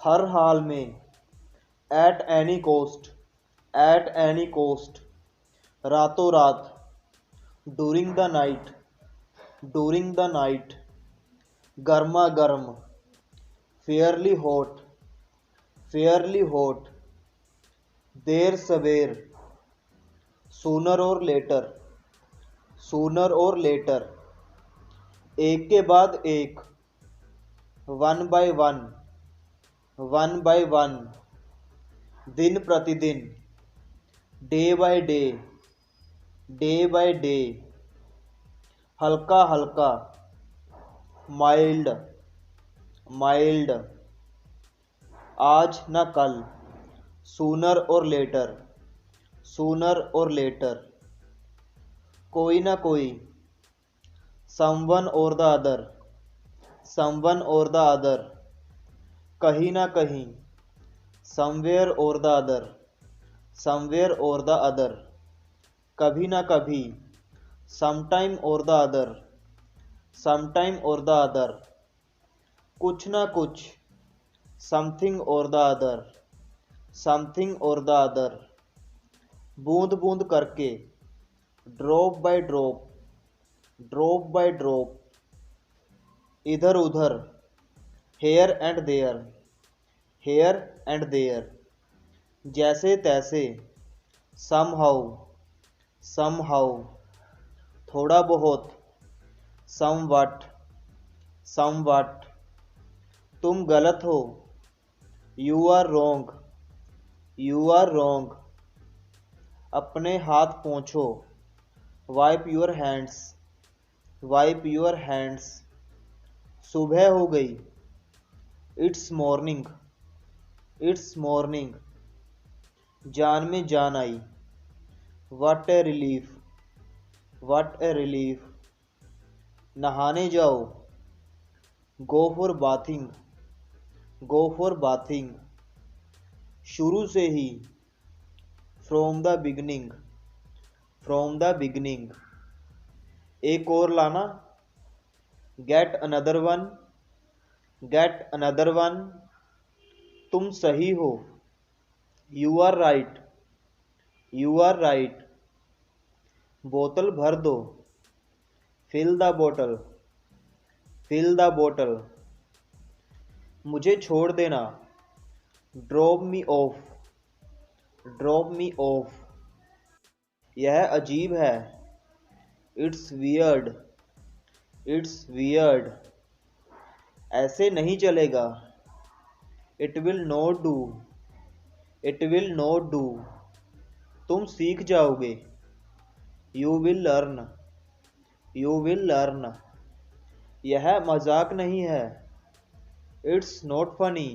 हर हाल में, at any cost, at any cost, रातों रात, during the night, during the night, गर्मा गर्म, फेयरली हॉट, फेयरली हॉट, देर सवेर, सूनर और लेटर, सूनर और लेटर, एक के बाद एक, one by one, one by one, दिन प्रतिदिन, day by day, day by day, हल्का हल्का, माइल्ड, माइल्ड, आज न कल, सूनर और लेटर, सूनर और लेटर, कोई ना कोई, someone or the other, someone or the other, कहीं ना कहीं, somewhere or the other, somewhere or the other, कभी ना कभी, sometime or the other, sometime or the other, कुछ ना कुछ, something or the other, something or the other, बूंद बूंद करके, drop by drop, drop by drop, इधर उधर, here and there, here and there, जैसे तैसे, समहाउ, समहाउ, थोड़ा बहुत, समवट, समवट, तुम गलत हो, you are wrong, you are wrong, अपने हाथ पोंछो, wipe your hands, wipe your hands, सुबह हो गई, इट्स मॉर्निंग, इट्स मॉर्निंग, जान में जान आई, what a relief, what a relief, नहाने जाओ, go for bathing, go for bathing, शुरू से ही, from the beginning, from the beginning, एक और लाना, get another one, get another one, तुम सही हो, you are right, you are right, बोतल भर दो, fill the bottle, fill the bottle, मुझे छोड़ देना, drop me off, drop me off, यह अजीब है, इट्स वियर्ड, इट्स वियर्ड, ऐसे नहीं चलेगा, it will not do, it will not do, तुम सीख जाओगे, you will learn, you will learn, यह मजाक नहीं है, it's not funny,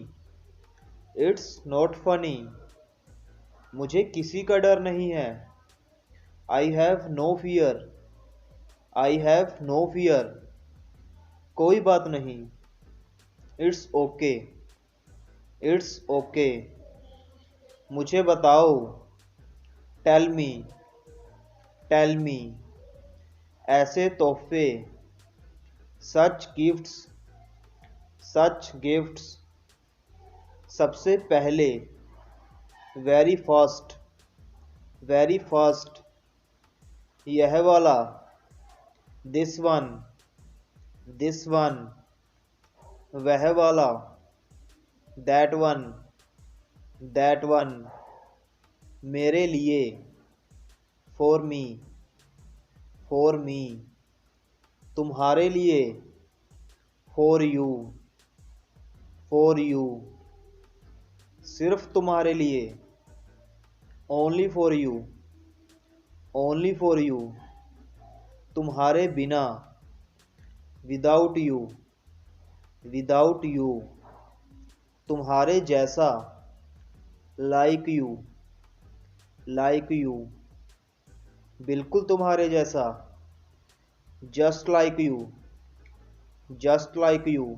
it's not funny, मुझे किसी का डर नहीं है, I have no fear, I have no fear, कोई बात नहीं, इट्स ओके, इट्स ओके, मुझे बताओ, टेल मी, टेल मी, ऐसे तोहफे, सच गिफ्ट्स, सच गिफ्ट्स, सबसे पहले, वेरी फर्स्ट, वेरी फर्स्ट, यह वाला, दिस वन, दिस वन, वह वाला, दैट वन, दैट वन, मेरे लिए, फॉर मी, फॉर मी, तुम्हारे लिए, फॉर यू, फॉर यू, सिर्फ तुम्हारे लिए, only for you, only for you, तुम्हारे बिना, विदाउट यू, विदाउट यू, तुम्हारे जैसा, लाइक यू, लाइक यू, बिल्कुल तुम्हारे जैसा, just like you, just like you,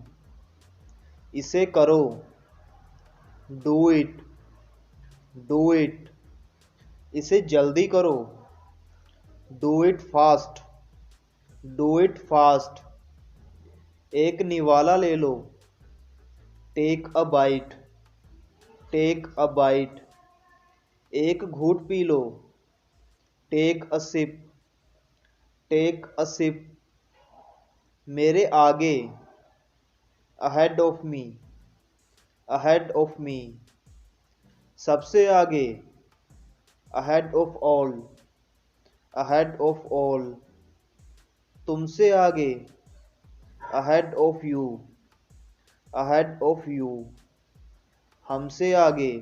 इसे करो, डू इट, डू इट, इसे जल्दी करो, do it fast, do it fast, एक निवाला ले लो, take a bite, take a bite, एक घूंट पी लो। Take a sip, take a sip, मेरे आगे। Ahead of me, ahead of me, सबसे आगे। Ahead of all, ahead of all, तुमसे आगे। Ahead of you, ahead of you, हमसे आगे।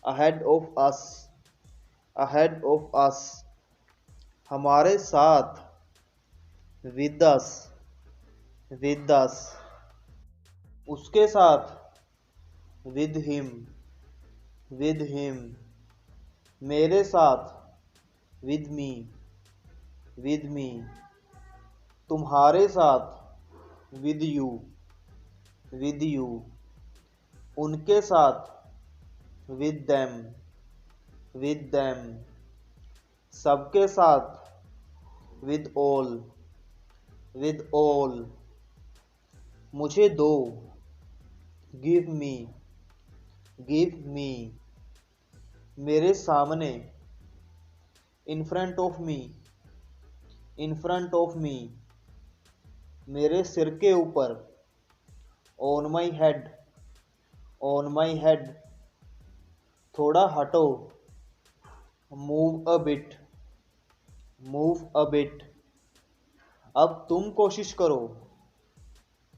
Ahead of us, ahead of us, हमारे साथ। विद अस, विद अस, उसके साथ। विद हिम, विद हिम, मेरे साथ। विद मी, विद मी, तुम्हारे साथ। विद यू, विद यू, उनके साथ। विद देम, विद देम, सबके साथ। विद ऑल, विद ऑल, मुझे दो। गिव मी, गिव मी, मेरे सामने। In front of me, in front of me, मेरे सिर के ऊपर। On my head, on my head, थोड़ा हटो। Move a bit, move a bit, अब तुम कोशिश करो।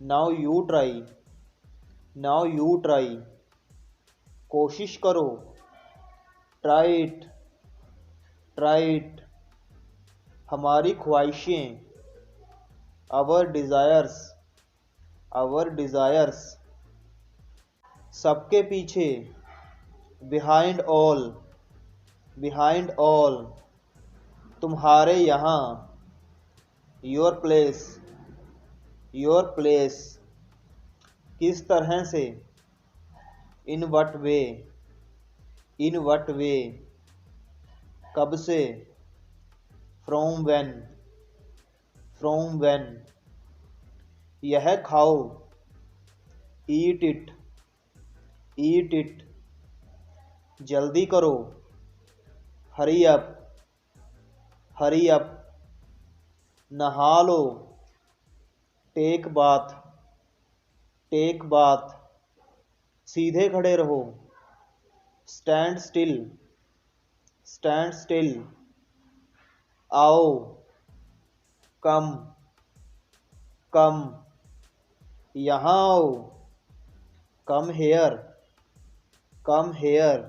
Now you try, now you try, कोशिश करो। ट्राई इट, ट्राई इट, हमारी ख्वाहिशें। आवर डिज़ायर्स, आवर डिज़ायर्स, सबके पीछे। बिहाइंड ऑल, बिहाइंड ऑल, तुम्हारे यहाँ। योर प्लेस, योर प्लेस, किस तरह से। In what way, in what वे, कब से। फ्रॉम व्हेन, फ्रॉम व्हेन, यह खाओ। ईट इट, ईट इट, जल्दी करो। हरी अप, हरी अप, नहा लो। टेक बाथ, टेक बाथ, सीधे खड़े रहो। स्टैंड स्टिल, स्टैंड स्टिल, आओ। कम, कम, यहाँ आओ। कम हेयर, कम हेयर,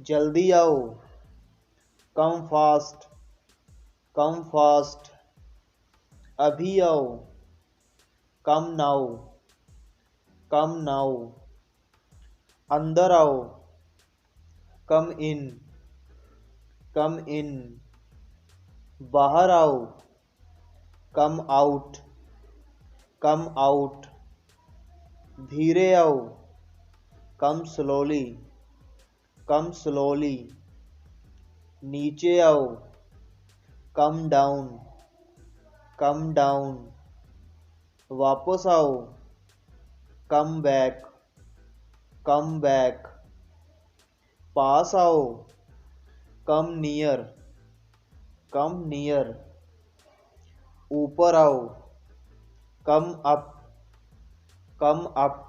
जल्दी आओ। कम फास्ट, कम फास्ट, अभी आओ। कम नाउ, कम नाउ, अंदर आओ। कम इन, कम इन, बाहर आओ। कम आउट, कम आउट, धीरे आओ। कम स्लोली, कम स्लोली, नीचे आओ। कम डाउन, कम डाउन, वापस आओ। कम बैक, कम बैक, पास आओ। कम नियर, कम नियर, ऊपर आओ। कम अप, कम अप,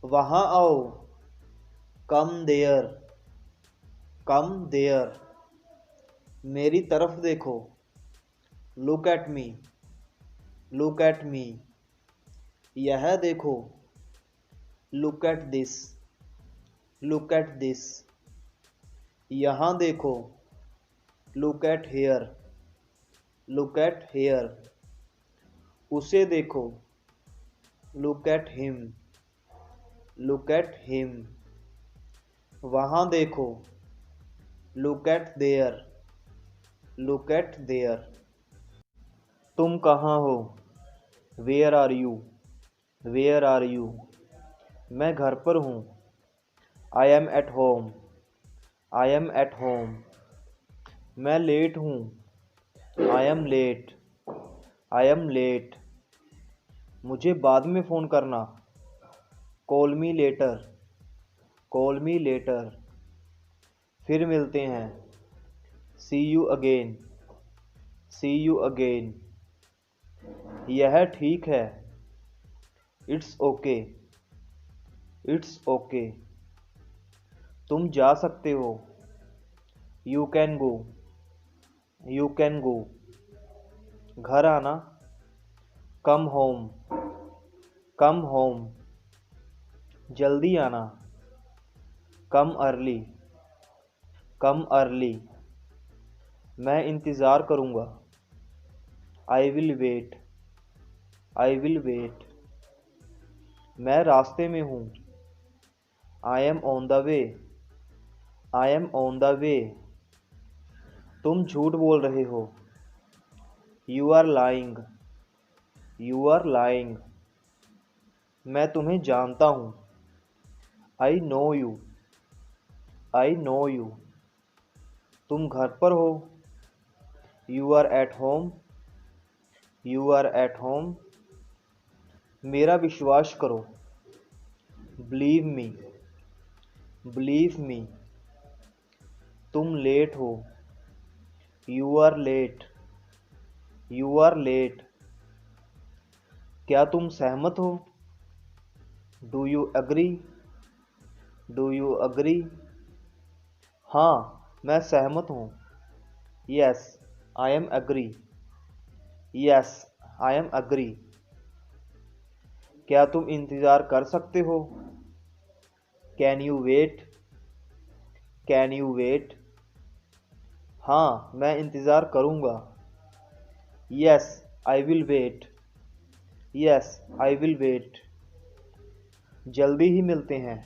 वहाँ आओ। कम देयर, कम देयर, मेरी तरफ देखो। Look at me, look at me, यह देखो। Look at this, look at this, यहाँ देखो। Look at here, look at here, उसे देखो। Look at him, look at him, वहाँ देखो। Look at there, look at there, तुम कहाँ हो। Where are you, where are you, मैं घर पर हूँ। I am at home, I am at home, मैं लेट हूँ। I am late, I am late, मुझे बाद में फ़ोन करना। Call me later, call me later. फिर मिलते हैं, see you again, see you again. यह ठीक है, इट्स ओके, इट्स ओके। तुम जा सकते हो, you can go, you can go. घर आना, कम होम, कम होम। जल्दी आना, कम अर्ली, कम अर्ली। मैं इंतज़ार करूँगा, I will wait, I will wait. मैं रास्ते में हूँ, I am on the way, I am on the way. तुम झूठ बोल रहे हो, you are lying, you are lying. मैं तुम्हें जानता हूँ, I know you, I know you. तुम घर पर हो, you are at home, you are at home. मेरा विश्वास करो, बिलीव मी, बिलीव मी। तुम लेट हो, you are late, you are late. क्या तुम सहमत हो, do you agree, do you agree. हाँ, मैं सहमत हूँ, yes I am agree, yes I am agree. क्या तुम इंतज़ार कर सकते हो, can you wait, can you wait. हाँ, मैं इंतज़ार करूँगा, yes I will wait, yes I will wait. जल्दी ही मिलते हैं,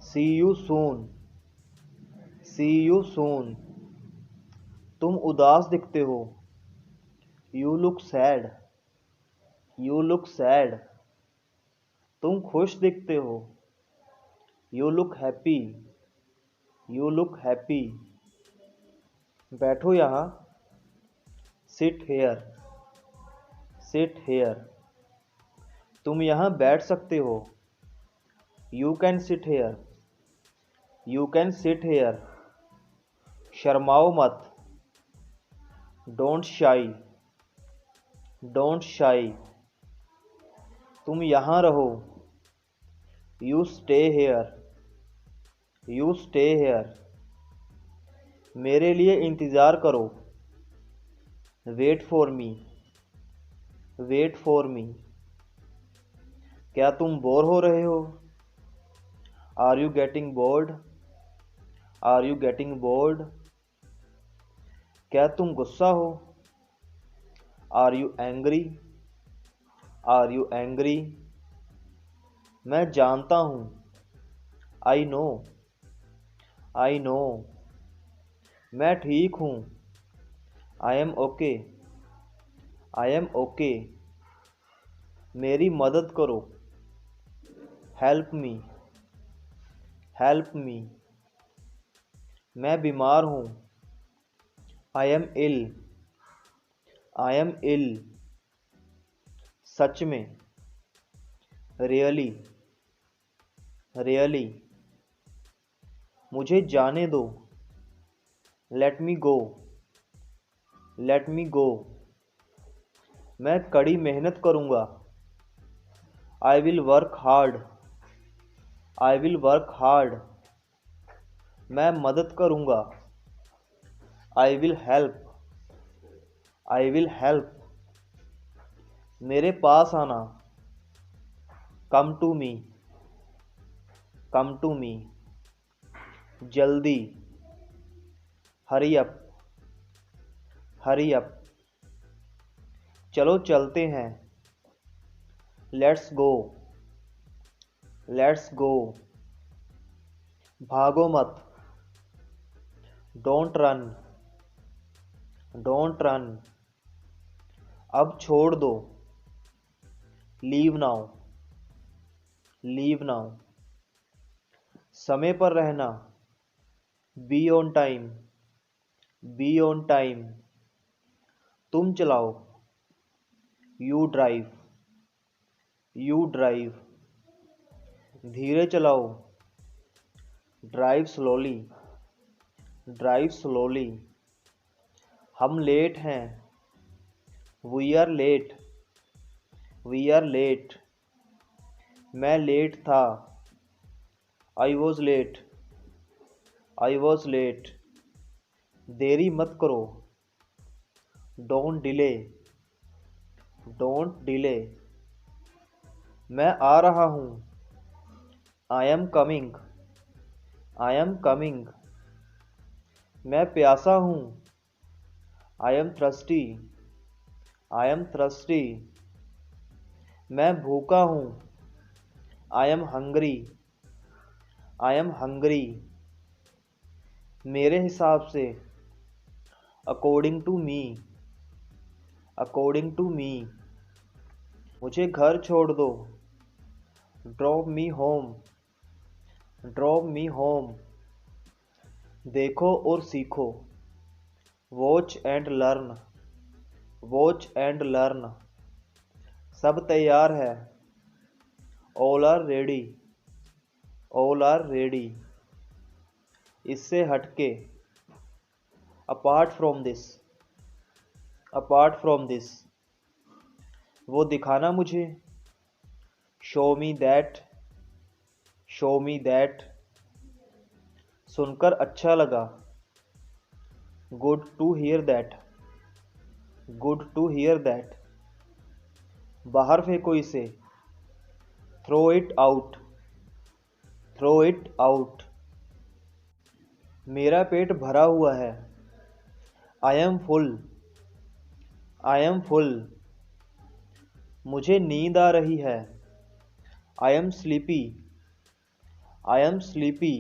see you soon, C you soon. तुम उदास दिखते हो, you look sad, you look sad. तुम खुश दिखते हो, you look happy, you look happy. बैठो यहाँ, सिट हेयर, सिट हेयर। तुम यहाँ बैठ सकते हो, you can sit here, you can sit here. शर्माओ मत, डोंट शाई, डोंट शाई। तुम यहाँ रहो, you stay here, you stay here. मेरे लिए इंतज़ार करो, wait for me, wait for me. क्या तुम बोर हो रहे हो, are you getting bored, are you getting bored. क्या तुम गुस्सा हो, are you angry, are you angry. मैं जानता हूँ, आई नो, आई नो। मैं ठीक हूँ, I M okay, I am okay. मेरी मदद करो, हेल्प मी, हेल्प मी। मैं बीमार हूँ, I M ill, I am इल। सच में, रियली, रियली। मुझे जाने दो, लेट मी गो, लेट मी गो। मैं कड़ी मेहनत करूँगा, I will work hard, I will work hard. मैं मदद करूँगा, I will help, I will help. मेरे पास आना, come to me, come to me. जल्दी, हरी अप, हरी अप। चलो चलते हैं, लेट्स गो, लेट्स गो। भागो मत, डोंट रन, डोंट रन। अब छोड़ दो, लीव नाउ, लीव नाउ। समय पर रहना, be on time, be on time. तुम चलाओ, यू ड्राइव, यू ड्राइव। धीरे चलाओ। Drive slowly. Drive slowly. हम लेट हैं। We are late. We are late. मैं लेट था। I was late. I was late. देरी मत करो। Don't delay. Don't delay. मैं आ रहा हूँ। I am coming. I am coming. मैं प्यासा हूँ। I am thirsty. I am thirsty. मैं भूखा हूँ। I am hungry. I am hungry. मेरे हिसाब से। According to me. According to me. मुझे घर छोड़ दो। Drop me home. Drop me home. देखो और सीखो। Watch and learn. Watch and learn. सब तैयार है। All are ready. All are ready. इससे हटके। Apart from this. Apart from this. वो दिखाना मुझे। Show me that. Show me that. सुनकर अच्छा लगा। Good to hear that. Good to hear that. बाहर फेंको इसे। Throw it out. Throw it out. मेरा पेट भरा हुआ है। I am full. I am full. मुझे नींद आ रही है। I am sleepy. I am sleepy.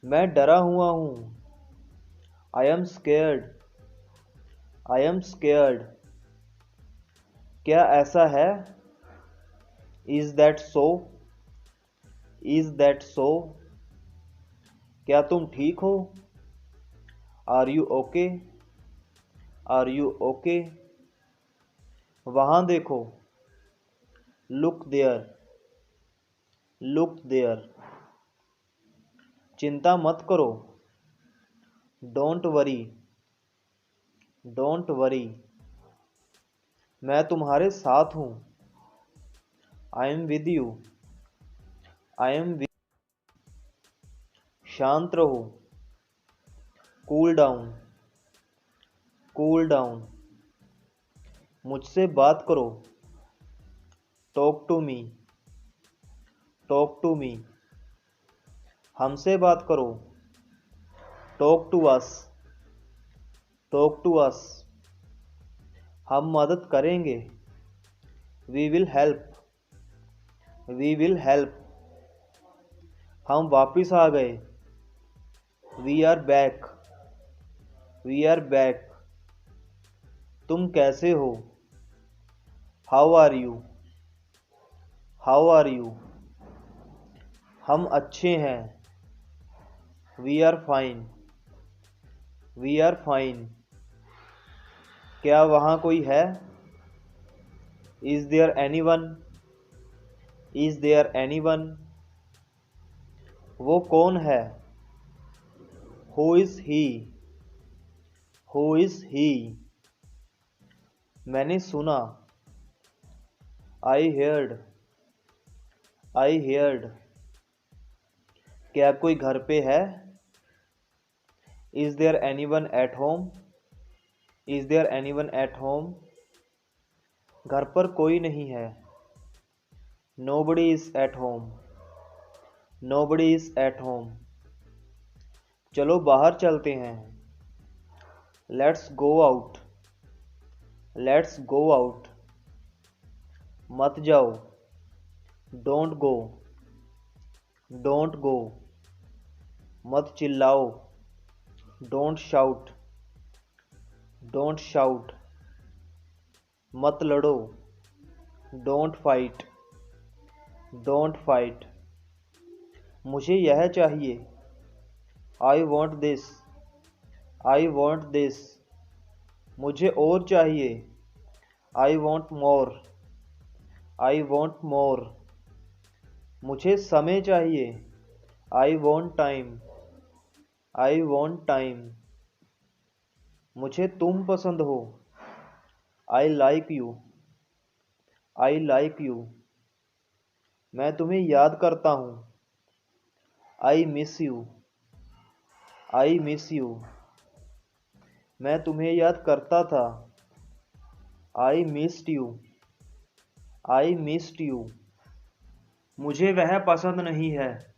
मैं डरा हुआ हूँ। I am scared. I am scared. क्या ऐसा है? Is that so? Is that so? क्या तुम ठीक हो? Are you okay? Are you okay? वहाँ देखो। Look there. Look there. चिंता मत करो। Don't worry. Don't worry. मैं तुम्हारे साथ हूँ। I am with you. I am with. शांत रहो। Cool down. Cool down. मुझसे बात करो। Talk to me. Talk to me. हमसे बात करो। Talk to us. Talk to us. हम मदद करेंगे। We will help. We will help. हम वापिस आ गए। We are back. We are back. तुम कैसे हो? How are you? How are you? हम अच्छे हैं। We are fine. We are fine. क्या वहाँ कोई है? Is there anyone? Is there anyone? वो कौन है? Who is he? Who is he? मैंने सुना। I heard. I heard. क्या कोई घर पे है? Is there anyone at home? Is there anyone at home? घर पर कोई नहीं है। Nobody is at home. Nobody is at home. चलो बाहर चलते हैं। Let's go out. Let's go out. मत जाओ। Don't go. Don't go. मत चिल्लाओ। Don't shout. Don't shout. मत लड़ो। Don't fight. Don't fight. मुझे यह चाहिए। I want this. I want this. मुझे और चाहिए। I want more. I want more. मुझे समय चाहिए। I want time. I want time. मुझे तुम पसंद हो। I like you. I like you. मैं तुम्हें याद करता हूँ। I miss you. I miss you. मैं तुम्हें याद करता था। I missed you. I missed you. मुझे वह पसंद नहीं है।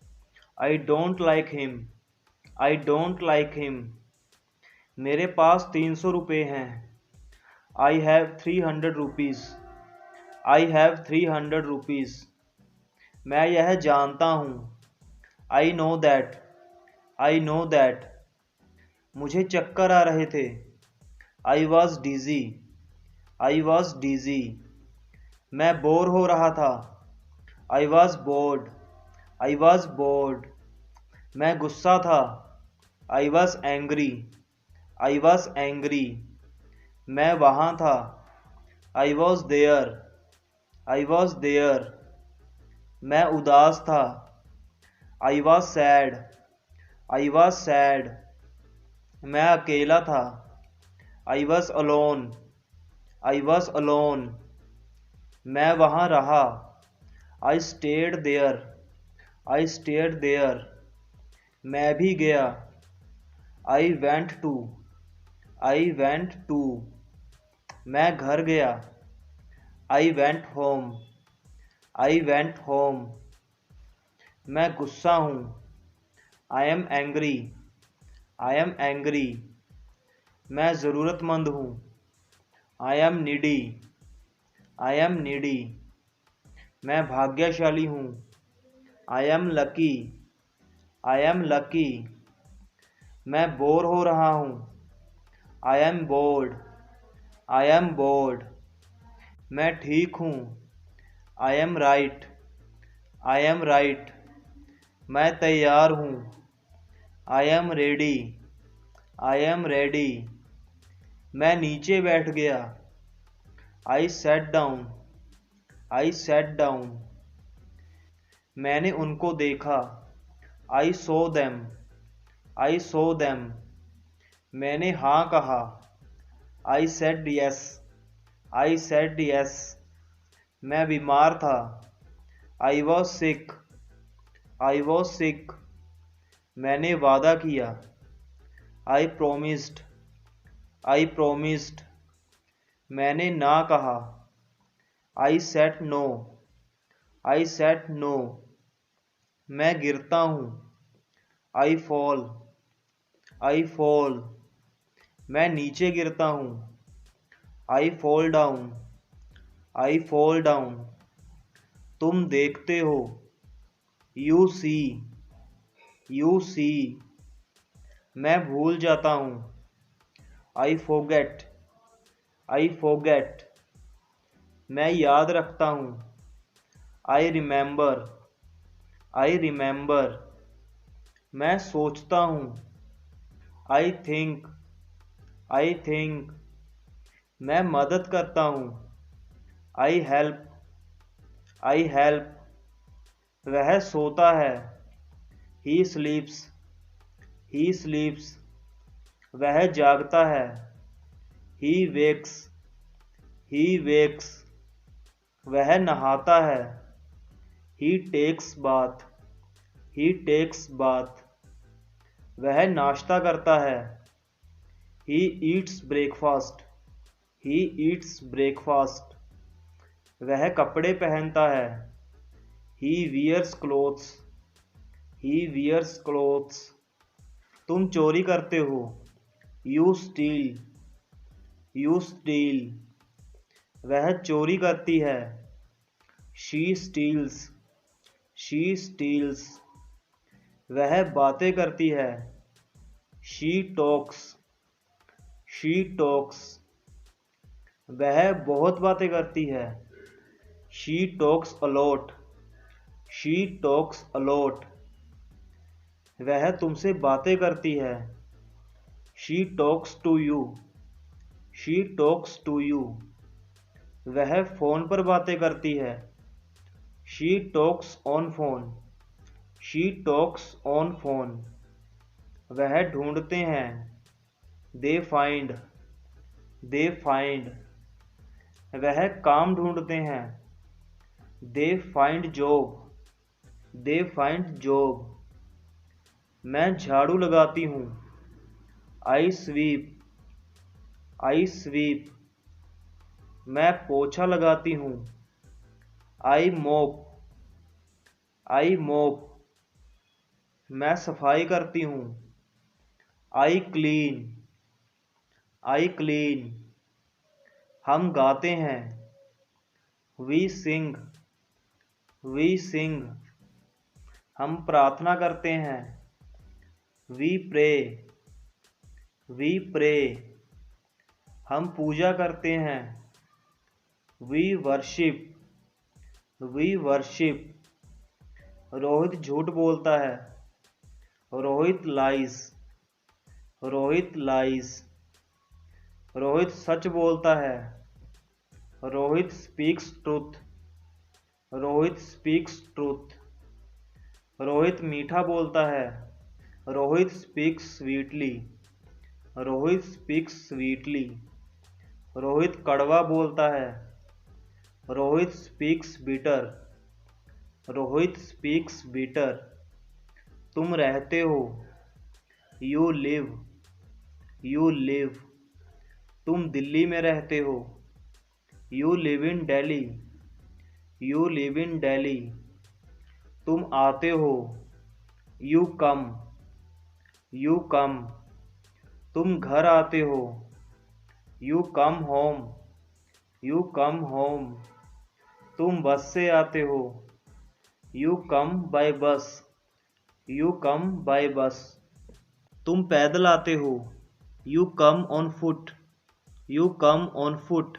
I don't like him. I don't like him. मेरे पास 300 रुपये हैं। I have 300 rupees. I have 300 rupees. मैं यह जानता हूँ। I know that. I know that. मुझे चक्कर आ रहे थे। I was digi. I was digi. मैं बोर हो रहा था। I was bored. I was bored. मैं गुस्सा था। I was angry. I was angry. मैं वहाँ था। I was there. I was there. मैं उदास था। I was sad. I was sad. मैं अकेला था। I was alone. I was alone. मैं वहाँ रहा। I stayed there. I stayed there. मैं भी गया। I went too. I went too. मैं घर गया। I went home. I went home. मैं गुस्सा हूँ। I am angry. I am angry. मैं ज़रूरतमंद हूँ। I M needy. I am needy. मैं भाग्यशाली हूँ। I am lucky. I am lucky. मैं बोर हो रहा हूँ। I M board. I am board. मैं ठीक हूँ। I M right. I am right. मैं तैयार हूँ। I am ready. I am ready. मैं नीचे बैठ गया। I sat down. I sat down. मैंने उनको देखा। आई सो देम। आई सो देम। मैंने हाँ कहा। I said yes. I said yes. मैं बीमार था। I was sick. I was sick. मैंने वादा किया। I promised. I promised. मैंने ना कहा। I said no. I said no. मैं गिरता हूँ। I fall. I fall. मैं नीचे गिरता हूँ। I fall down. I fall down. तुम देखते हो। You see. You see. मैं भूल जाता हूँ। I forget. I forget. मैं याद रखता हूँ। I remember. I remember. मैं सोचता हूँ। I think. I think. मैं मदद करता हूँ। I help. I help. वह सोता है। ही स्लीप्स। ही स्लीप्स। वह जागता है। He wakes. He wakes. वह नहाता है। He takes bath. He takes bath. वह नाश्ता करता है। He eats breakfast. He eats breakfast. वह कपड़े पहनता है। He wears clothes. He wears clothes. तुम चोरी करते हो। You steal. You steal. वह चोरी करती है। She steals. She steals. वह बातें करती है। She talks. She talks. वह बहुत बातें करती है। She talks a lot. She talks a lot. वह तुमसे बातें करती है। She talks to you. She talks to you. वह फ़ोन पर बातें करती है। She talks on phone. She talks on phone. वह ढूंढते हैं। They find. They find. वह काम ढूंढते हैं। They find job. They find job. मैं झाड़ू लगाती हूँ। I sweep. I sweep. मैं पोछा लगाती हूँ। आई मोप। आई मोप। मैं सफाई करती हूँ। I clean. I clean. हम गाते हैं। We sing. We sing. हम प्रार्थना करते हैं। We pray. We pray. हम पूजा करते हैं। We worship. We worship. Rohit झूठ बोलता है। रोहित लाइज। रोहित लाइज। रोहित सच बोलता है। Rohit speaks truth. Rohit speaks truth. Rohit मीठा बोलता है। Rohit speaks sweetly. Rohit speaks sweetly. Rohit कड़वा बोलता है। Rohit speaks bitter. Rohit speaks bitter. तुम रहते हो। You live. You live. तुम दिल्ली में रहते हो। You live in Delhi. You live in Delhi. तुम आते हो। You come. You come. तुम घर आते हो। You come home. You come home. तुम बस से आते हो। यू कम बाय बस। यू कम बाय बस। तुम पैदल आते हो। You come on foot. You come on foot.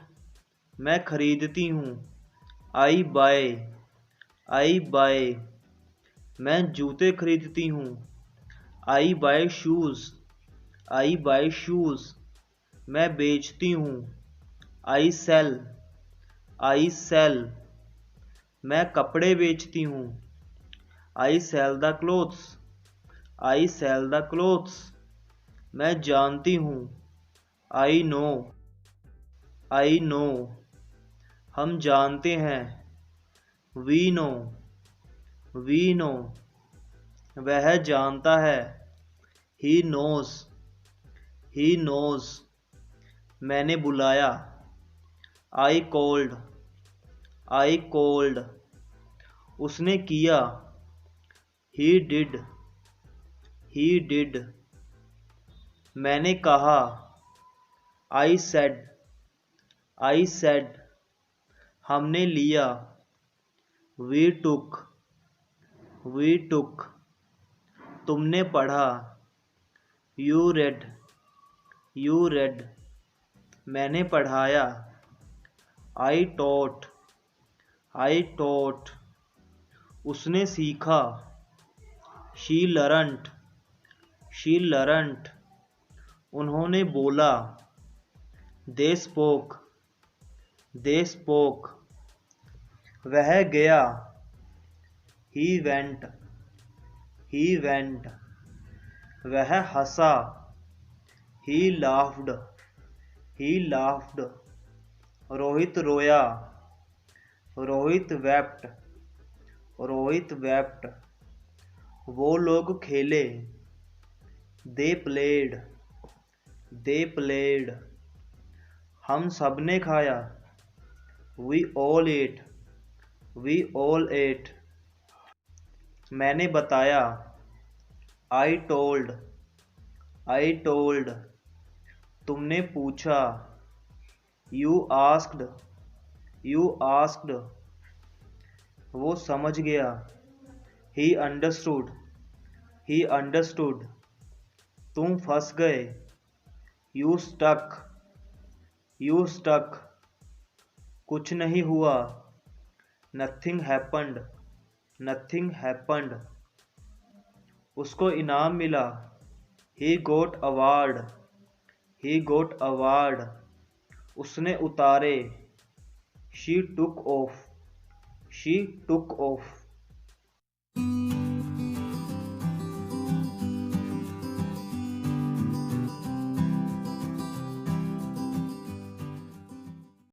मैं खरीदती हूँ। I bye. I bye. मैं जूते खरीदती हूँ। I buy shoes. I buy shoes. मैं बेचती हूँ। I sell. I sell. मैं कपड़े बेचती हूँ। I sell the clothes. I sell the clothes. मैं जानती हूँ। I know. I know. हम जानते हैं। We know. We know. वह जानता है। He knows. He knows. मैंने बुलाया। I called. I called. उसने किया। He did. He did. मैंने कहा। I said. I said. हमने लिया। We took. We took. तुमने पढ़ा। You read. You read. मैंने पढ़ाया। I taught. I taught. उसने सीखा। She learnt. She learnt. उन्होंने बोला। They spoke. They spoke. वह गया। He went. He went. वह हंसा। He laughed. He laughed. Rohit रोया। रोहित वेप्ट। रोहित वेप्ट। वो लोग खेले। They played. They played. हम सब ने खाया। We all ate. We all ate. मैंने बताया। I told. I told. तुमने पूछा। You asked. You asked. वो समझ गया। He understood. He understood. तुम फंस गए। You stuck. You stuck. कुछ नहीं हुआ। Nothing happened. Nothing happened. उसको इनाम मिला। He got award. He got award. उसने उतारे। She took off. She took off.